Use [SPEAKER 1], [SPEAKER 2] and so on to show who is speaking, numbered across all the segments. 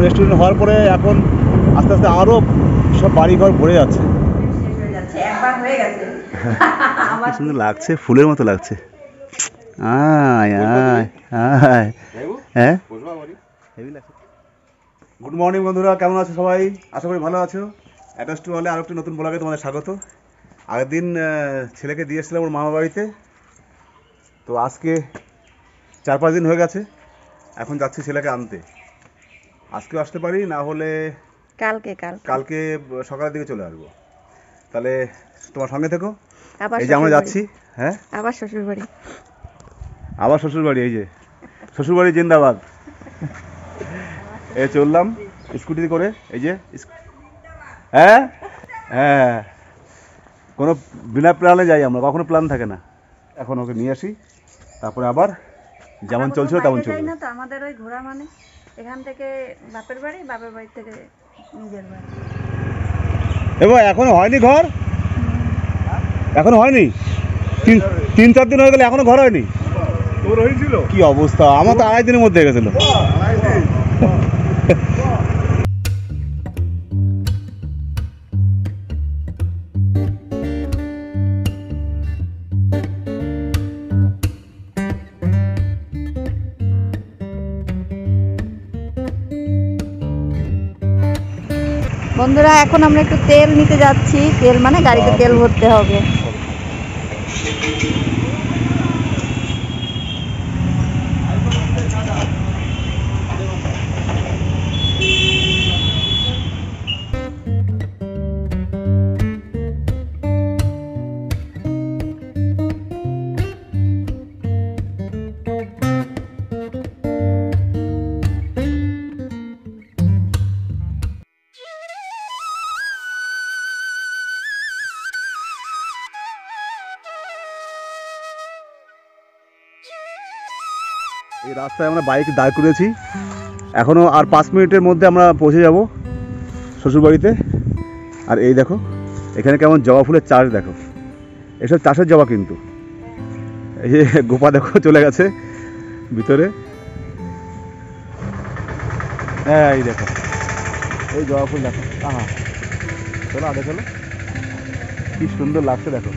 [SPEAKER 1] Restaurant হওয়ার পরে এখন আস্তে আস্তে আরও সব বাড়িঘর ভরে যাচ্ছে। কি সুন্দর লাগছে, ফুলের মতো লাগছে। আয় আয় আয়, হ্যাঁ গুড মর্নিং বন্ধুরা, কেমন আছো সবাই? আশা করি ভালো আছো। অ্যাটাচ টু হলে আরও একটি নতুন ব্লগে তোমাদের স্বাগত। আগের দিন ছেলেকে দিয়ে এসেছিলাম ওর মামা বাড়িতে, তো আজকে 4-5 দিন হয়ে গেছে। এখন যাচ্ছি ছেলেকে আনতে। আজকেও আসতে পারি, না হলে কালকে সকালের দিকে চলে আসবো। তাহলে তোমার সঙ্গে থেকো। এই যে আমরা যাচ্ছি। হ্যাঁ, আবার শ্বশুরবাড়ি। এই যে শ্বশুরবাড়ি জিন্দাবাদ। এই চললাম স্কুটি করে। এই যে হ্যাঁ হ্যাঁ, কোনো বিনা প্ল্যানে যাই আমরা, কখনো প্ল্যান থাকে না। এখন ওকে নিয়ে আসি, তারপরে আবার যেমন চলছিল তেমন চলবে।
[SPEAKER 2] না তো আমাদের ওই ঘোরা মানে এখান থেকে বাপের বাড়ি থেকে নিজের বাড়ি।
[SPEAKER 1] এবার এখনো হয়নি ঘর, এখনো হয়নি। 3-4 দিন হয়ে গেলে এখনো ঘর হয়নি। তোর হয়েছিল কি অবস্থা? আমার তো 2.5 দিনের মধ্যে গেছিল।
[SPEAKER 2] বন্ধুরা, এখন আমরা একটু তেল নিতে যাচ্ছি। তেল মানে গাড়িতে তেল ভরতে হবে।
[SPEAKER 1] এই রাস্তায় আমরা বাইক দাঁড় করেছি, এখনও আর 5 মিনিটের মধ্যে আমরা পৌঁছে যাব শ্বশুরবাড়িতে। আর এই দেখো এখানে কেমন জবা ফুলের চাষ, দেখো এসব চাষের জবা কিন্তু। এই যে গোপা দেখো চলে গেছে ভিতরে। হ্যাঁ এই দেখো এই জবা ফুল দেখো। আহা, চলো আগে চলো, কি সুন্দর লাগছে দেখো।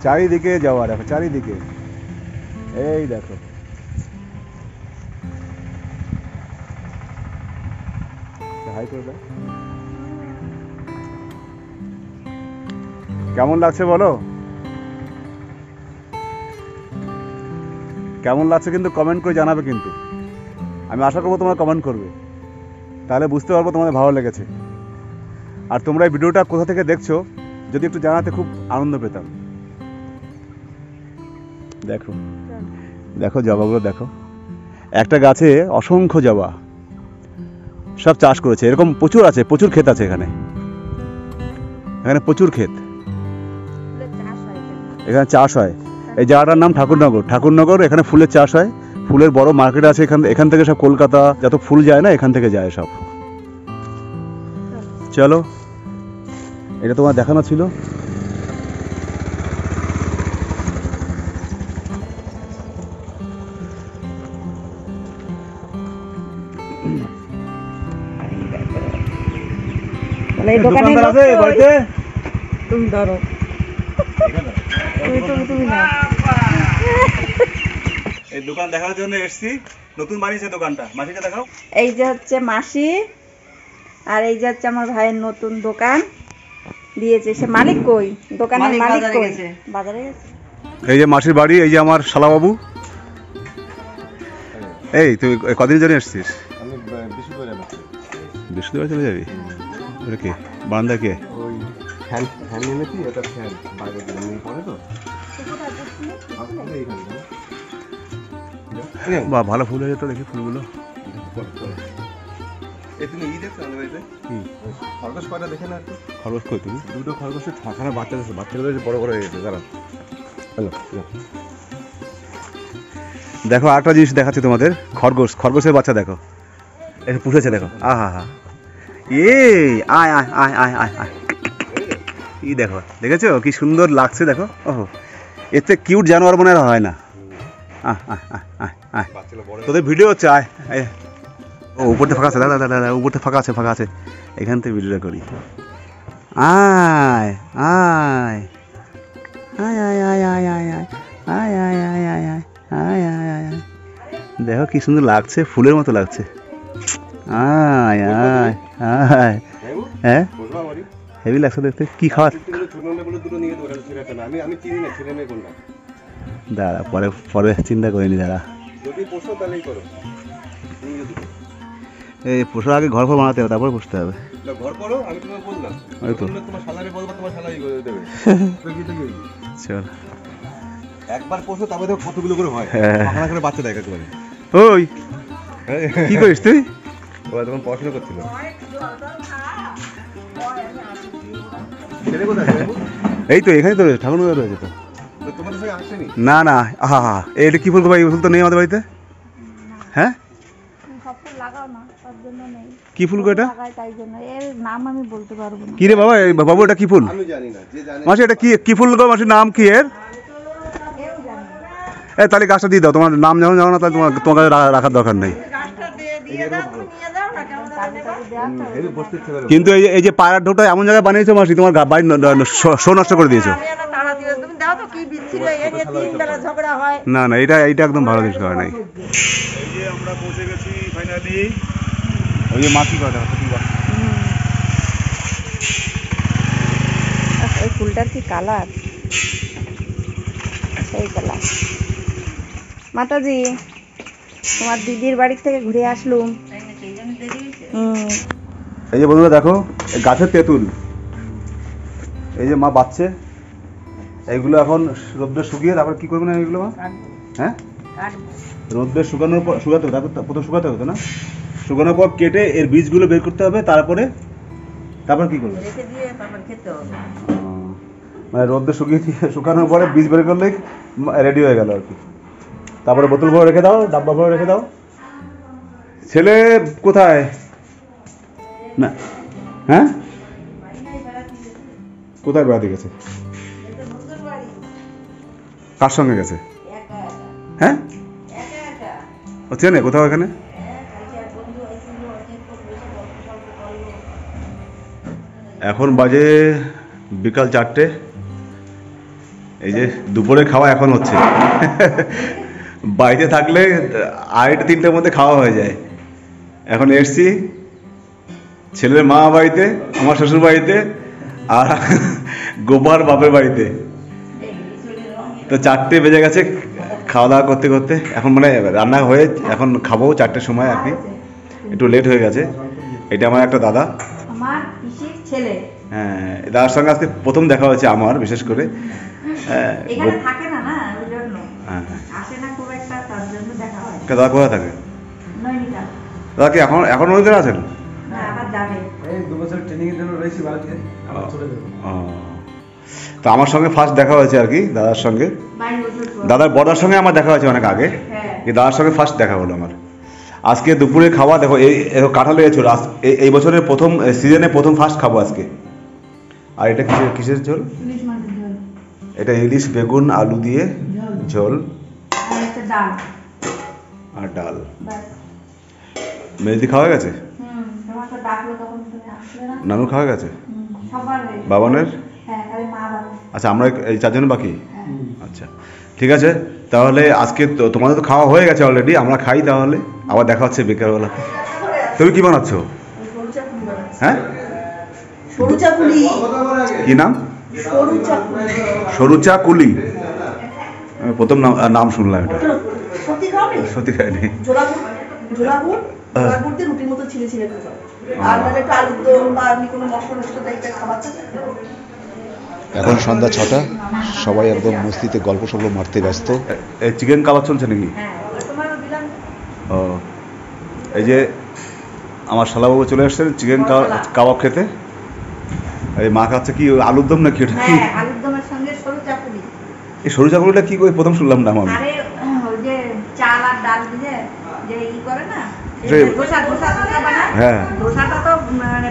[SPEAKER 1] চারিদিকে জবা দেখো, চারিদিকে। এই দেখো কেমন লাগছে বলো, কেমন লাগছে কিন্তু কমেন্ট করে জানাবে। কিন্তু আমি আশা করবো তোমরা কমেন্ট করবে, তাহলে বুঝতে পারবো তোমাদের ভালো লেগেছে। আর তোমরা এই ভিডিওটা কোথা থেকে দেখছো যদি একটু জানাতে খুব আনন্দ পেতাম। দেখো দেখো জবাগুলো দেখো, একটা গাছে অসংখ্য জবা, সব চাষ করেছে। এরকম প্রচুর আছে, প্রচুর ক্ষেত আছে এখানে, এখানে প্রচুর ক্ষেত, এখানে চাষ হয়। এই জায়গাটার নাম ঠাকুরনগর। এখানে ফুলের চাষ হয়, ফুলের বড় মার্কেট আছে। এখান থেকে সব কলকাতা যত ফুল যায় না, এখান থেকে যায় সব। চলো, এটা তোমার দেখানো ছিল।
[SPEAKER 2] এই দোকানে আছে বাড়িতে, তুমি ধরো, তুমি না।
[SPEAKER 1] এই দোকান দেখার জন্য এসেছি, নতুন বানিয়েছে দোকানটা। মাসিকে দেখাও।
[SPEAKER 2] এই যে হচ্ছে মাসি, আর এই যে হচ্ছে আমার ভাইয়ের নতুন দোকান দিয়েছে। সে মালিক কই? দোকানের মালিক কই? বাজারে গেছে।
[SPEAKER 1] এই যে মাসির বাড়ি, এই যে আমার শালাবাবু। এই তুই কদিন জন্য এসছিস?
[SPEAKER 3] আমি
[SPEAKER 1] বৃহস্পতিবার চলে যাবি? ওটা কে বারান্দা? কে?
[SPEAKER 3] ওই ফ্যান এনেছি, এটা ফ্যান বাইরে নিয়ে পড়ে তো।
[SPEAKER 1] বা ভালো ফুল হয়ে যেত, দেখি ফুলগুলো।
[SPEAKER 3] তুমি ই দেখছো আমাদের বাড়িতে
[SPEAKER 1] কি
[SPEAKER 3] খরগোশ কয়টা দেখে না একটু?
[SPEAKER 1] খরগোশ কই তুমি?
[SPEAKER 3] দুটো খরগোশের ছখানা বাচ্চা আছে, বাচ্চাগুলো বড় বড় হয়ে গেছে। দাঁড়াও, হ্যালো,
[SPEAKER 1] দেখো আরেকটা জিনিস দেখাচ্ছি তোমাদের। খরগোশের বাচ্চা দেখো, এটা পুষেছে দেখো। আহা হা, এই আয় আয় আয় আয় আয় আয়, এই দেখো, দেখেছো কি সুন্দর লাগছে দেখো। ওহো, এতে কিউট জানোয়ার মনে হয় না। আয় আয় আয় আয় আয়, তোদের ভিডিও হচ্ছে, আয়। ও উপরতে ফাঁকা আছে, দাদা দাদা দাদা উপরতে ফাঁকা আছে, ফাঁকা আছে, এখান থেকে ভিডিওটা করি। আয় আয় আয় আয় আয় আয় আয় আয় আয় আয় আয় আয় আয় আয় আয় আয় আয়, দেখো কি সুন্দর লাগছে, ফুলের মতো লাগছে। আয় আয় আয়, হ্যাঁ হেভি লাগছে দেখতে। কি খাওয়া দাঁড়া, পরে পরে চিন্তা করিনি, দাঁড়া এই পোষার আগে ঘর ফর বানাতে হবে, তারপরে পুষতে হবে।
[SPEAKER 3] ঘর করো, আমি তোমাকে বললাম তোমার সালারে বলবো, তোমার সালাই করে দেবে।
[SPEAKER 1] চল
[SPEAKER 3] একবার পোষো, তারপরে দেখো কতগুলো করে হয়। পাখনা করে বাচ্চা দেয় একেবারে।
[SPEAKER 1] ওই কি করিস তুই?
[SPEAKER 3] ওরা তখন পড়াশোনা করছিল। ছেলে কোথায়?
[SPEAKER 1] এই তো এখানে তো রয়েছে, ঠাকুর রয়েছে তো।
[SPEAKER 3] তোমাদের সঙ্গে আসেনি?
[SPEAKER 1] না না, আহা হা, এটা কি ফুল গো ভাই? এই ফুল তো নেই আমাদের বাড়িতে। হ্যাঁ কি ফুল গো এটা? কি রে বাবা, বাবু এটা কি ফুল?
[SPEAKER 3] আমি জানি না, যে জানে।
[SPEAKER 1] মাসি এটা কি ফুল গো মাসি? নাম কি এর? তাহলে গাছটা দিয়ে দাও, তোমার নাম যখন জানো না, তাহলে তোমার কাছে রাখার দরকার নেই। কিন্তু এই যে পায়রার ঢোটা এমন জায়গায় বানিয়েছো মাসি, তোমার বাড়ি শো নষ্ট করে দিয়েছো। না না, এটা একদম ভালো জিনিস করা নাই। এই যে আমরা পৌঁছে গেছি ফাইনালি। ওই যে মাছি কথা
[SPEAKER 2] এই ফুলটার কি কালার, সেই কালার। মাতাজি, তোমার দিদির বাড়ি থেকে ঘুরে আসলুম।
[SPEAKER 1] এই যে বন্ধুরা দেখো, এই গাছের তেঁতুল, এই যে মা বাচ্ছে, এইগুলো এখন রোদ্রে শুকিয়ে তারপর কি করবে না এইগুলো মা? হ্যাঁ রোদ্রে শুকানোর পর, শুকাতে হবে, তারপর প্রথম শুকাতে হবে না, শুকানোর পর কেটে এর বীজগুলো বের করতে হবে, তারপরে কি করবে? মানে রোদ্রে শুকানোর পরে বীজ বের করলে রেডি হয়ে গেল আর কি। তারপরে বোতল ভরে রেখে দাও, ডাব্বা ভরে রেখে দাও। ছেলে কোথায়? না হ্যাঁ, কোথায় বেড়াতে গেছে? কার সঙ্গে গেছে? হ্যাঁ ও চেনে কোথাও এখানে? এখন বাজে বিকাল 4টে। এই যে দুপুরে খাওয়া এখন হচ্ছে। বাড়িতে থাকলে 2:30-3টের মধ্যে খাওয়া হয়ে যায়। এখন এসছি ছেলের মা বাড়িতে, আমার শ্বশুর বাড়িতে, আর গোপার বাপের বাড়িতে। তো 4টে বেজে গেছে খাওয়া দাওয়া করতে করতে। এখন মানে রান্না হয়ে এখন খাবো 4টের সময় আর কি, একটু লেট হয়ে গেছে। এটা আমার একটা দাদা,
[SPEAKER 2] আমার পিসির ছেলে।
[SPEAKER 1] হ্যাঁ, দাদার সঙ্গে আজকে প্রথম দেখা হয়েছে আমার, বিশেষ করে।
[SPEAKER 2] এখানে থাকে না না, ওই জন্য
[SPEAKER 1] হ্যাঁ
[SPEAKER 2] আসে না খুব একটা, তার জন্য দেখা হয়।
[SPEAKER 1] দাদা কোথায় থাকে?
[SPEAKER 2] নৈনিতাল।
[SPEAKER 1] দাদা কি এখন ওদের আছেন?
[SPEAKER 2] না, আবার যাবে।
[SPEAKER 3] এই 2 বছর ট্রেনিং এর জন্য রয়েছি বাড়িতে, আবার চলে যাব।
[SPEAKER 1] তো আমার সঙ্গে ফার্স্ট দেখা হয়েছে আর কি দাদার সঙ্গে।
[SPEAKER 2] 22 বছর পর।
[SPEAKER 1] দাদার বড়ার সঙ্গে আমার দেখা হয়েছে অনেক আগে,
[SPEAKER 2] হ্যাঁ।
[SPEAKER 1] দাদার সঙ্গে ফার্স্ট দেখা হলো আমার। আজকে দুপুরে খাওয়া দেখো, এই কাঁঠাল লেগেছিল এই বছরের প্রথম সিজনে, প্রথম ফার্স্ট খাবো আজকে। আর এটা কিসের ঝোল?
[SPEAKER 2] ইলিশ মাছের ঝোল।
[SPEAKER 1] এটা ইলিশ বেগুন আলু দিয়ে ঝোল,
[SPEAKER 2] আর একটা ডাল।
[SPEAKER 1] আর ডাল।
[SPEAKER 2] ব্যাস।
[SPEAKER 1] মেহেদি খাওয়া গেছে?
[SPEAKER 2] তোমাকে ডাকলো তখন তুমি আসলে না।
[SPEAKER 1] নানু খাওয়া গেছে?
[SPEAKER 2] সবার হয়ে।
[SPEAKER 1] বাবানের?
[SPEAKER 2] হ্যাঁ, খালি মা বাবা।
[SPEAKER 1] আচ্ছা, আমরা এই 4 জন বাকি?
[SPEAKER 2] হ্যাঁ।
[SPEAKER 1] আচ্ছা ঠিক আছে, তাহলে আজকে তোমাদের তো খাওয়া হয়ে গেছে অলরেডি, আমরা খাই তাহলে, আবার দেখা হচ্ছে বিকেলবেলা। তুমি কি বানাচ্ছ? হ্যাঁ
[SPEAKER 2] সরু চাকুলি।
[SPEAKER 1] কি নাম?
[SPEAKER 2] সরু চাকুলি।
[SPEAKER 1] সরু চা কুলি, আমি প্রথম নাম শুনলাম এটা।
[SPEAKER 2] সত্যি খাওনি?
[SPEAKER 1] সত্যি খাইনি।
[SPEAKER 2] জোড়াগুড় দিয়ে রুটির মতো ছিলে ছিলে খাও। আর মানে একটু আলুর দম বা এমনি কোনো মশলা মশলা টাইপের খাবার থাকে।
[SPEAKER 3] এখন সন্ধ্যা 6টা, সবাই একদম মস্তিতে গল্প সল্প মারতে ব্যস্ত।
[SPEAKER 1] এই চিকেন কাবাব চলছে নাকি?
[SPEAKER 2] হ্যাঁ, তোমারও দিলাম।
[SPEAKER 1] ও, এই যে আমার শালাবাবু চলে আসছেন চিকেন কাবাব খেতে। এই মা খাচ্ছে কি আলুর দম নাকি ওটা?
[SPEAKER 2] হ্যাঁ, আলুর দমের সঙ্গে সরু চাকুলি।
[SPEAKER 1] এই সরু চাকুলিটা কি করে প্রথম শুনলাম না আমি।
[SPEAKER 2] আরে ওই যে চাল আর ডাল দিয়ে যে ই করে না, ধোসা বানায়।
[SPEAKER 1] হ্যাঁ,
[SPEAKER 2] ধোসাটা তো মানে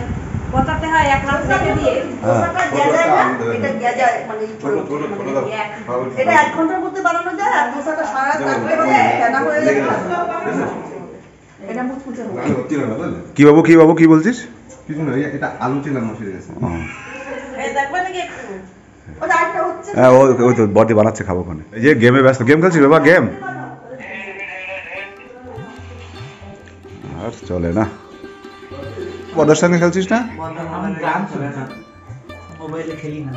[SPEAKER 2] পচাতে হয় 1 রাত রেখে দিয়ে। ধোসাটা গেজায় না, এটা গেজায় মানে এটা 1 ঘন্টার মধ্যে বানানো যায়, আর ধোসাটা সারা রাত রাখতে হবে, ফেনা হয়ে যায়। এটা মুচমুচে হবে।
[SPEAKER 1] হচ্ছে না বুঝলে?
[SPEAKER 3] কি বাবু কি বলছিস?
[SPEAKER 1] কিছু না, এটা আলু ছিলাম মশিয়ে গেছে।
[SPEAKER 2] এই দেখবে নাকি একটু? ওটা আরেকটা হচ্ছে।
[SPEAKER 3] হ্যাঁ ওই তো বডি বানাচ্ছে, খাবো ওখানে। এই যে গেমে ব্যস্ত, গেম খেলছিস বাবা? গেম আর চলে না। বড়দের সঙ্গে খেলছিস না?
[SPEAKER 4] আমি গান শুনি না, মোবাইলে খেলি না,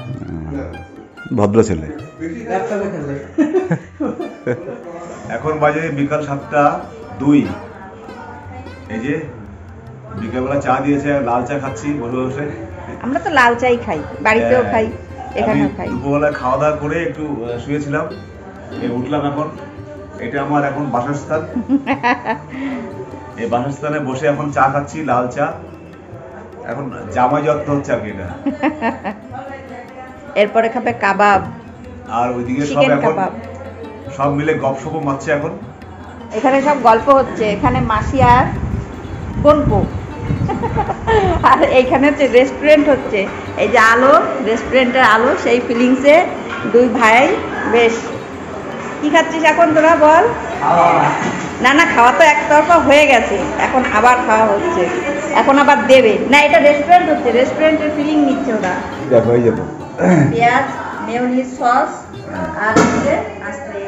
[SPEAKER 3] ভদ্র ছেলে।
[SPEAKER 4] ল্যাপটপে খেলে।
[SPEAKER 1] এখন বাজে বিকাল 7:02। এই যে বিকালবেলা চা দিয়েছে, লাল চা খাচ্ছি বসে বসে।
[SPEAKER 2] আমরা তো লাল চাই খাই, বাড়িতেও খাই, এখানেও খাই।
[SPEAKER 1] দুপুরবেলা খাওয়া দাওয়া করে একটু শুয়েছিলাম, এই উঠলাম এখন। এটা আমার এখন বাসস্থান। এই বাসস্থানে বসে এখন চা খাচ্ছি, লাল চা। এখন জামাই যত্ন হচ্ছে আর কি এটা।
[SPEAKER 2] এরপরে খাবে কাবাব,
[SPEAKER 1] আর ওইদিকে সব
[SPEAKER 2] চিকেন
[SPEAKER 1] এখন
[SPEAKER 2] কাবাব।
[SPEAKER 1] সব মিলে গপসপও মারছে এখন।
[SPEAKER 2] এখানে সব গল্প হচ্ছে, এখানে মাসি আর বোনপো। আর এইখানে হচ্ছে রেস্টুরেন্ট হচ্ছে, এই যে আলো, রেস্টুরেন্টের আলো, সেই ফিলিংসে দুই ভাই বেশ। কি খাচ্ছিস এখন তোরা বল? না না, খাওয়া তো একতরফা হয়ে গেছে, এখন আবার খাওয়া হচ্ছে, এখন আবার দেবে না। এটা রেস্টুরেন্ট হচ্ছে, রেস্টুরেন্টের ফিলিং নিচ্ছে ওরা।
[SPEAKER 3] দেখো এই যাবো
[SPEAKER 2] পেঁয়াজ, মেয়োনিজ সস, আর হচ্ছে আস্তে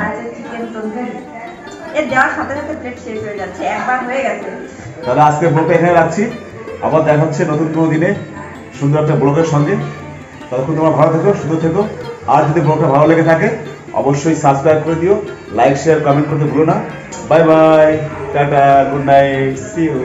[SPEAKER 2] আর চিকেন তন্দুরি। এর দেওয়ার সাথে সাথে প্লেট শেষ হয়ে যাচ্ছে, একবার হয়ে গেছে।
[SPEAKER 1] তাহলে আজকে ব্লগটা এখানে রাখছি, আবার দেখা হচ্ছে নতুন কোনো দিনে সুন্দর একটা ব্লগের সঙ্গে। ততক্ষণ তোমরা ভালো থেকো, সুন্দর থেকো। আর যদি ব্লগটা ভালো লেগে থাকে অবশ্যই সাবস্ক্রাইব করে দিও, লাইক শেয়ার কমেন্ট করতে ভুলো না। Bye bye, tata, good night, see you.